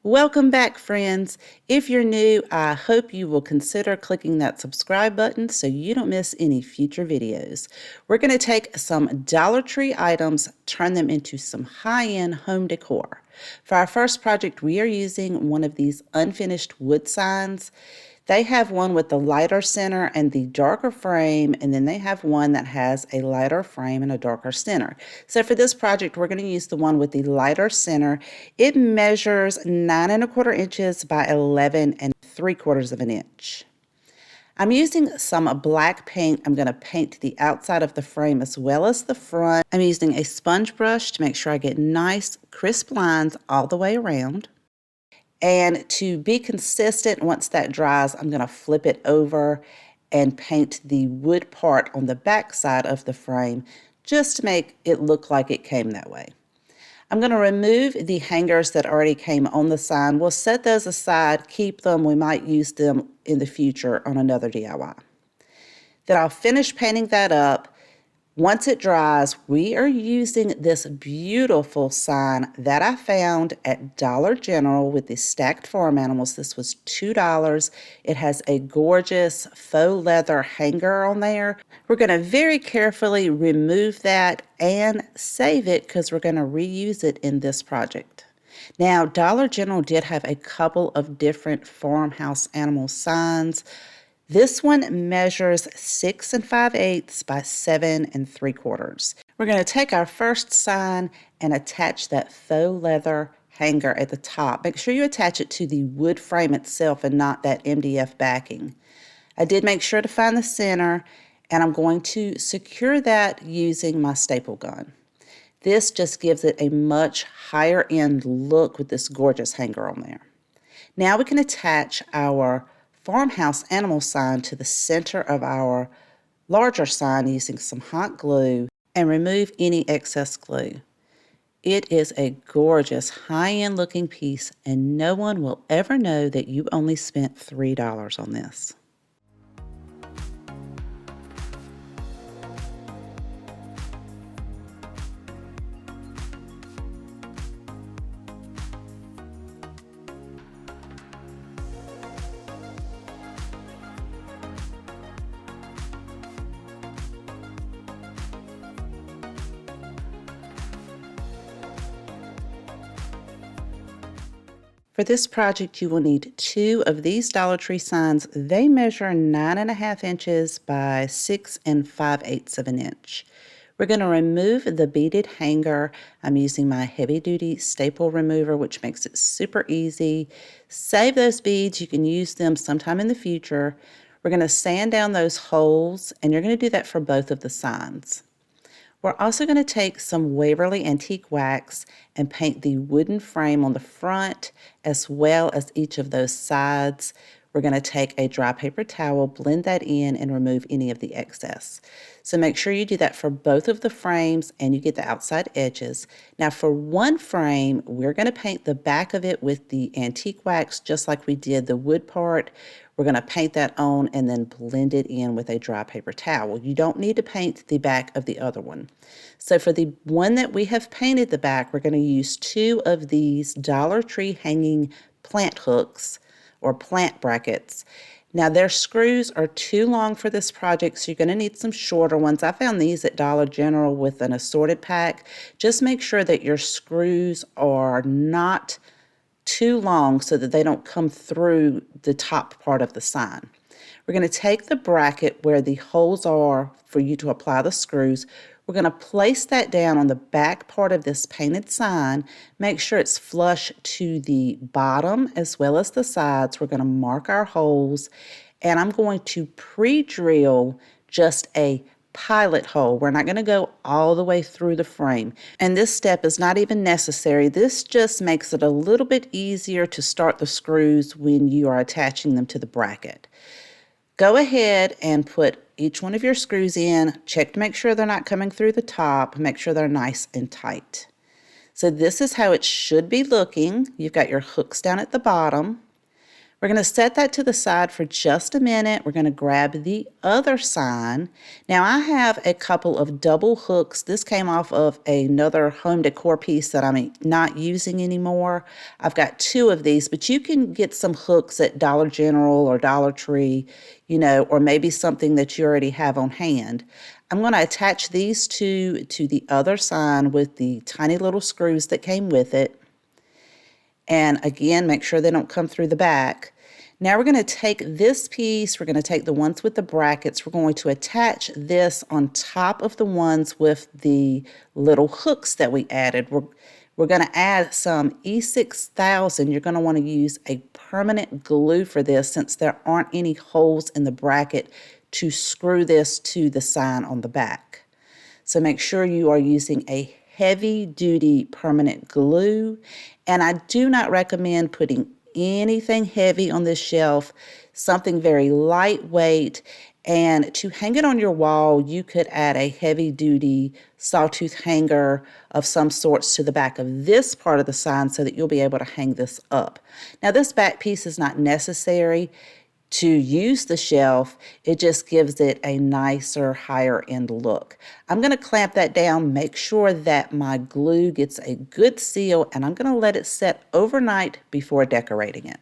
Welcome back, friends. If you're new, I hope you will consider clicking that subscribe button so you don't miss any future videos. We're going to take some Dollar Tree items, turn them into some high-end home decor. For our first project, we are using one of these unfinished wood signs. They have one with the lighter center and the darker frame, and then they have one that has a lighter frame and a darker center. So for this project, we're going to use the one with the lighter center. It measures 9¼ inches by 11¾ of an inch. I'm using some black paint. I'm going to paint the outside of the frame as well as the front. I'm using a sponge brush to make sure I get nice, crisp lines all the way around. And to be consistent, once that dries, I'm going to flip it over and paint the wood part on the back side of the frame just to make it look like it came that way. I'm going to remove the hangers that already came on the sign. We'll set those aside, keep them. We might use them in the future on another DIY. Then I'll finish painting that up. Once it dries, we are using this beautiful sign that I found at Dollar General with the stacked farm animals. This was $2. It has a gorgeous faux leather hanger on there. We're going to very carefully remove that and save it because we're going to reuse it in this project. Now, Dollar General did have a couple of different farmhouse animal signs. This one measures 6 5/8 by 7 3/4. We're going to take our first sign and attach that faux leather hanger at the top. Make sure you attach it to the wood frame itself and not that MDF backing. I did make sure to find the center, and I'm going to secure that using my staple gun. This just gives it a much higher end look with this gorgeous hanger on there. Now we can attach our farmhouse animal sign to the center of our larger sign using some hot glue and remove any excess glue. It is a gorgeous high-end looking piece, and no one will ever know that you only spent $3 on this. For this project, you will need 2 of these Dollar Tree signs. They measure 9½ inches by 6 5/8 of an inch. We're going to remove the beaded hanger. I'm using my heavy-duty staple remover, which makes it super easy. Save those beads. You can use them sometime in the future. We're going to sand down those holes, and you're going to do that for both of the signs. We're also going to take some Waverly Antique Wax and paint the wooden frame on the front as well as each of those sides. We're going to take a dry paper towel, blend that in, and remove any of the excess. So make sure you do that for both of the frames and you get the outside edges. Now for one frame, we're going to paint the back of it with the antique wax just like we did the wood part. We're going to paint that on and then blend it in with a dry paper towel. You don't need to paint the back of the other one. So for the one that we have painted the back, we're going to use 2 of these Dollar Tree hanging plant hooks or plant brackets. Now their screws are too long for this project, so you're going to need some shorter ones. I found these at Dollar General with an assorted pack. Just make sure that your screws are not too long so that they don't come through the top part of the sign. We're going to take the bracket where the holes are for you to apply the screws. We're going to place that down on the back part of this painted sign. Make sure it's flush to the bottom as well as the sides. We're going to mark our holes, and I'm going to pre-drill just a pilot hole. We're not going to go all the way through the frame. And this step is not even necessary. This just makes it a little bit easier to start the screws when you are attaching them to the bracket. Go ahead and put each one of your screws in. Check to make sure they're not coming through the top. Make sure they're nice and tight. So this is how it should be looking. You've got your hooks down at the bottom. We're going to set that to the side for just a minute. We're going to grab the other sign. Now I have a couple of double hooks. This came off of another home decor piece that I'm not using anymore. I've got two of these, but you can get some hooks at Dollar General or Dollar Tree, or maybe something that you already have on hand. I'm going to attach these two to the other sign with the tiny little screws that came with it. And again, make sure they don't come through the back. Now we're going to take this piece, we're going to take the ones with the brackets, we're going to attach this on top of the ones with the little hooks that we added. We're going to add some E6000. You're going to want to use a permanent glue for this since there aren't any holes in the bracket to screw this to the sign on the back. So make sure you are using a heavy-duty permanent glue, and I do not recommend putting anything heavy on this shelf, something very lightweight. And to hang it on your wall, you could add a heavy-duty sawtooth hanger of some sorts to the back of this part of the sign so that you'll be able to hang this up. Now, this back piece is not necessary to use the shelf. It just gives it a nicer, higher end look. I'm going to clamp that down, make sure that my glue gets a good seal, and I'm going to let it set overnight before decorating it.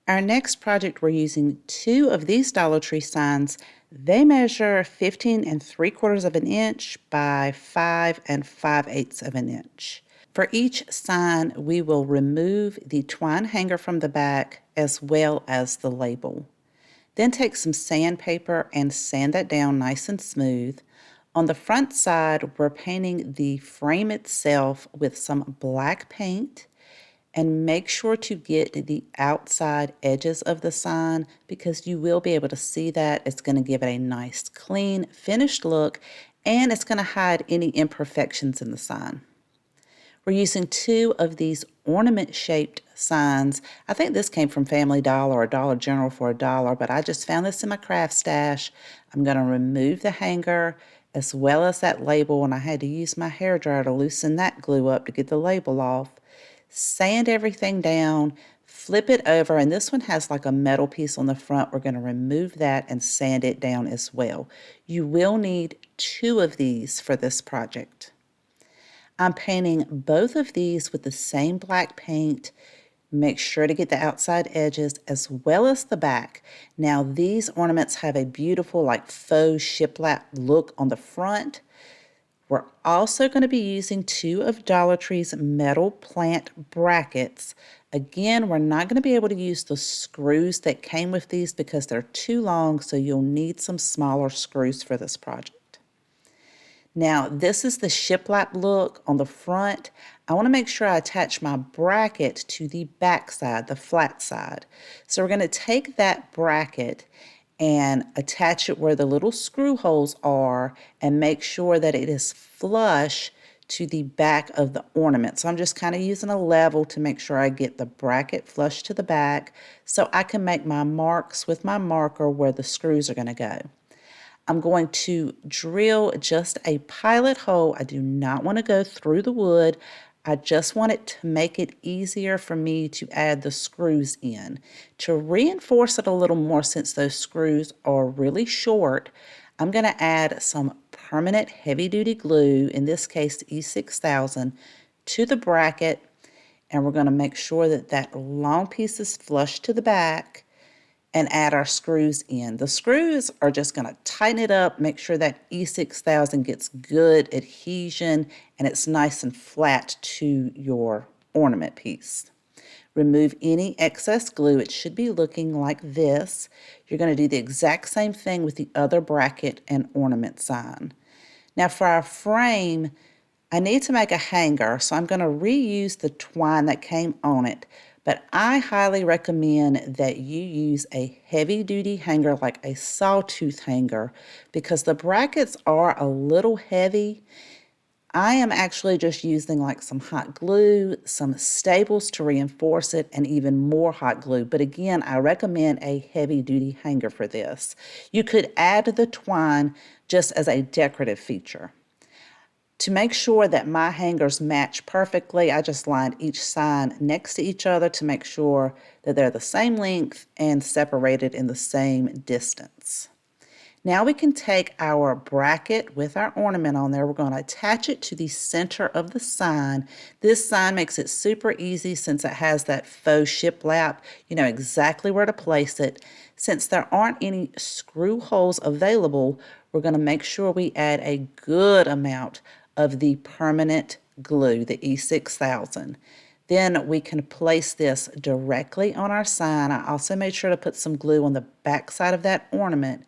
Our next project, we're using two of these Dollar Tree signs. They measure 15 3/4 of an inch by 5 5/8 of an inch. For each sign, we will remove the twine hanger from the back as well as the label. Then take some sandpaper and sand that down nice and smooth. On the front side, we're painting the frame itself with some black paint. And make sure to get the outside edges of the sign because you will be able to see that. It's going to give it a nice, clean, finished look, and it's going to hide any imperfections in the sign. We're using two of these ornament-shaped signs. I think this came from Family Dollar or Dollar General for $1, but I just found this in my craft stash. I'm going to remove the hanger as well as that label, and I had to use my hairdryer to loosen that glue up to get the label off. Sand everything down, flip it over, and this one has like a metal piece on the front. We're going to remove that and sand it down as well. You will need two of these for this project. I'm painting both of these with the same black paint. Make sure to get the outside edges as well as the back. Now these ornaments have a beautiful like faux shiplap look on the front. We're also going to be using two of Dollar Tree's metal plant brackets. Again, we're not going to be able to use the screws that came with these because they're too long, so you'll need some smaller screws for this project. Now, this is the shiplap look on the front. I want to make sure I attach my bracket to the back side, the flat side. So we're going to take that bracket and attach it where the little screw holes are and make sure that it is flush to the back of the ornament. So I'm just kind of using a level to make sure I get the bracket flush to the back so I can make my marks with my marker where the screws are going to go. I'm going to drill just a pilot hole. I do not want to go through the wood. I just want it to make it easier for me to add the screws in. To reinforce it a little more, since those screws are really short, I'm going to add some permanent heavy-duty glue, in this case E6000, to the bracket, and we're going to make sure that that long piece is flush to the back and add our screws in. The screws are just going to tighten it up, make sure that E6000 gets good adhesion and it's nice and flat to your ornament piece. Remove any excess glue. It should be looking like this. You're going to do the exact same thing with the other bracket and ornament sign. Now for our frame, I need to make a hanger, so I'm going to reuse the twine that came on it, But I highly recommend that you use a heavy-duty hanger like a sawtooth hanger because the brackets are a little heavy. I am actually just using like some hot glue, some staples to reinforce it, and even more hot glue. But again, I recommend a heavy-duty hanger for this. You could add the twine just as a decorative feature. To make sure that my hangers match perfectly, I just lined each sign next to each other to make sure that they're the same length and separated in the same distance. Now we can take our bracket with our ornament on there. We're going to attach it to the center of the sign. This sign makes it super easy since it has that faux shiplap. You know exactly where to place it. Since there aren't any screw holes available, we're going to make sure we add a good amount of the permanent glue, the E6000. Then we can place this directly on our sign. I also made sure to put some glue on the back side of that ornament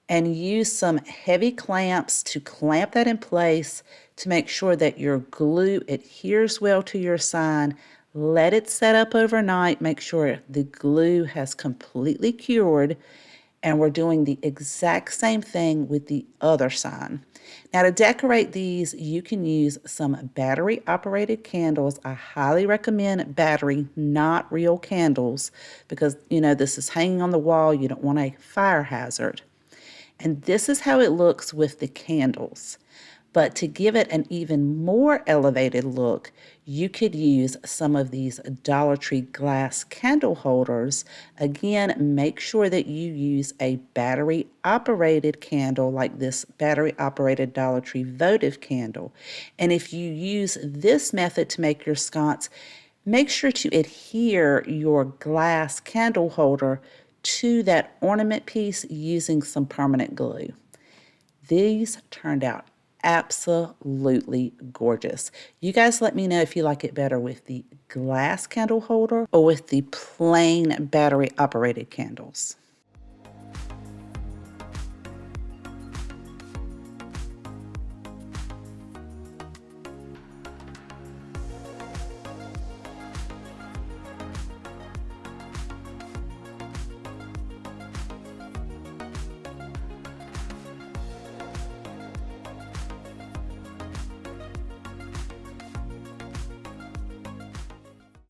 and use some heavy clamps to clamp that in place to make sure that your glue adheres well to your sign. Let it set up overnight. Make sure the glue has completely cured. And we're doing the exact same thing with the other sign. Now to decorate these, you can use some battery operated candles. I highly recommend battery, not real candles, because this is hanging on the wall. You don't want a fire hazard. And this is how it looks with the candles. But to give it an even more elevated look, you could use some of these Dollar Tree glass candle holders. Again, make sure that you use a battery-operated candle like this battery-operated Dollar Tree votive candle. And if you use this method to make your sconce, make sure to adhere your glass candle holder to that ornament piece using some permanent glue. These turned out absolutely gorgeous. You guys let me know if you like it better with the glass candle holder or with the plain battery operated candles.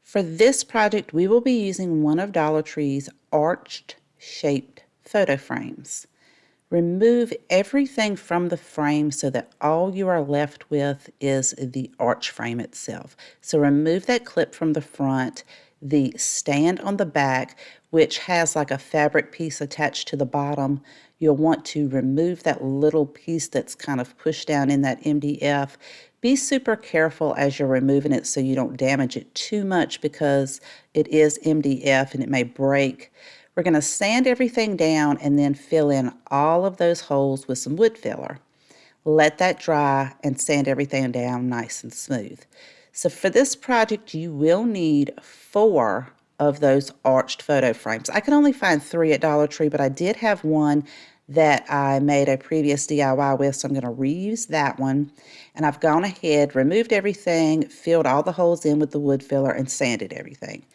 For this project, we will be using one of Dollar Tree's arched shaped photo frames. Remove everything from the frame so that all you are left with is the arch frame itself. So remove that clip from the front, the stand on the back, which has like a fabric piece attached to the bottom. You'll want to remove that little piece that's kind of pushed down in that MDF. Be super careful as you're removing it so you don't damage it too much because it is MDF and it may break. We're going to sand everything down and then fill in all of those holes with some wood filler. Let that dry and sand everything down nice and smooth. So for this project, you will need 4 of those arched photo frames. I could only find 3 at Dollar Tree, but I did have one that I made a previous DIY with, so I'm going to reuse that one. And I've gone ahead, removed everything, filled all the holes in with the wood filler, and sanded everything.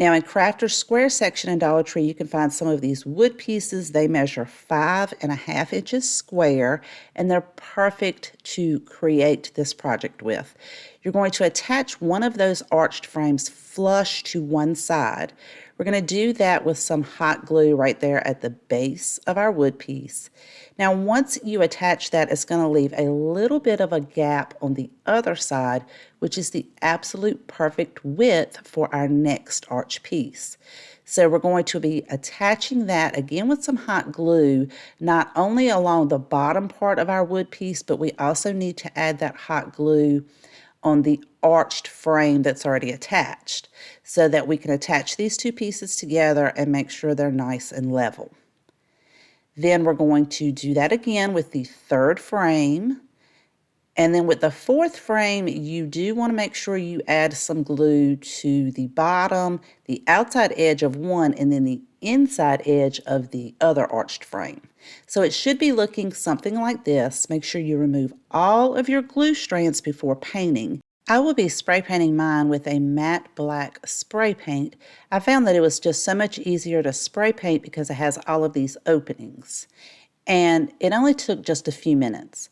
Now in Crafter's Square section in Dollar Tree, you can find some of these wood pieces. They measure 5.5 inches square, and they're perfect to create this project with. You're going to attach one of those arched frames flush to one side. We're going to do that with some hot glue right there at the base of our wood piece. Now, once you attach that, it's going to leave a little bit of a gap on the other side, which is the absolute perfect width for our next arch piece. So we're going to be attaching that again with some hot glue, not only along the bottom part of our wood piece, but we also need to add that hot glue on the arched frame that's already attached so that we can attach these 2 pieces together and make sure they're nice and level. Then we're going to do that again with the 3rd frame. And then with the 4th frame, you do want to make sure you add some glue to the bottom, the outside edge of one, and then the inside edge of the other arched frame. So it should be looking something like this. Make sure you remove all of your glue strands before painting. I will be spray painting mine with a matte black spray paint. I found that it was just so much easier to spray paint because it has all of these openings. And it only took just a few minutes.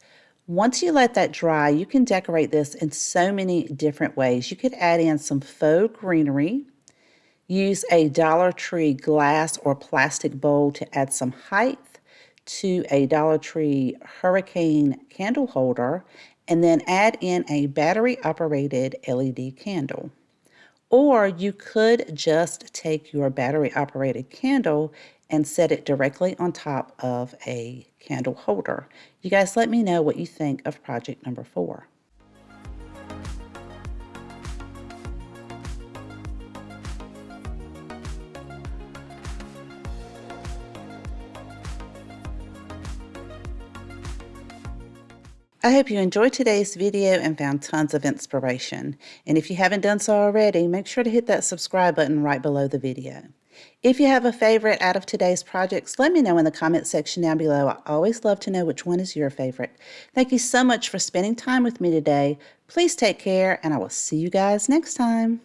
Once you let that dry, you can decorate this in so many different ways. You could add in some faux greenery, use a Dollar Tree glass or plastic bowl to add some height to a Dollar Tree hurricane candle holder, and then add in a battery-operated LED candle. Or you could just take your battery-operated candle and set it directly on top of a candle holder. You guys let me know what you think of project number 4. I hope you enjoyed today's video and found tons of inspiration. And if you haven't done so already, make sure to hit that subscribe button right below the video. If you have a favorite out of today's projects, let me know in the comment section down below. I always love to know which one is your favorite. Thank you so much for spending time with me today. Please take care, and I will see you guys next time.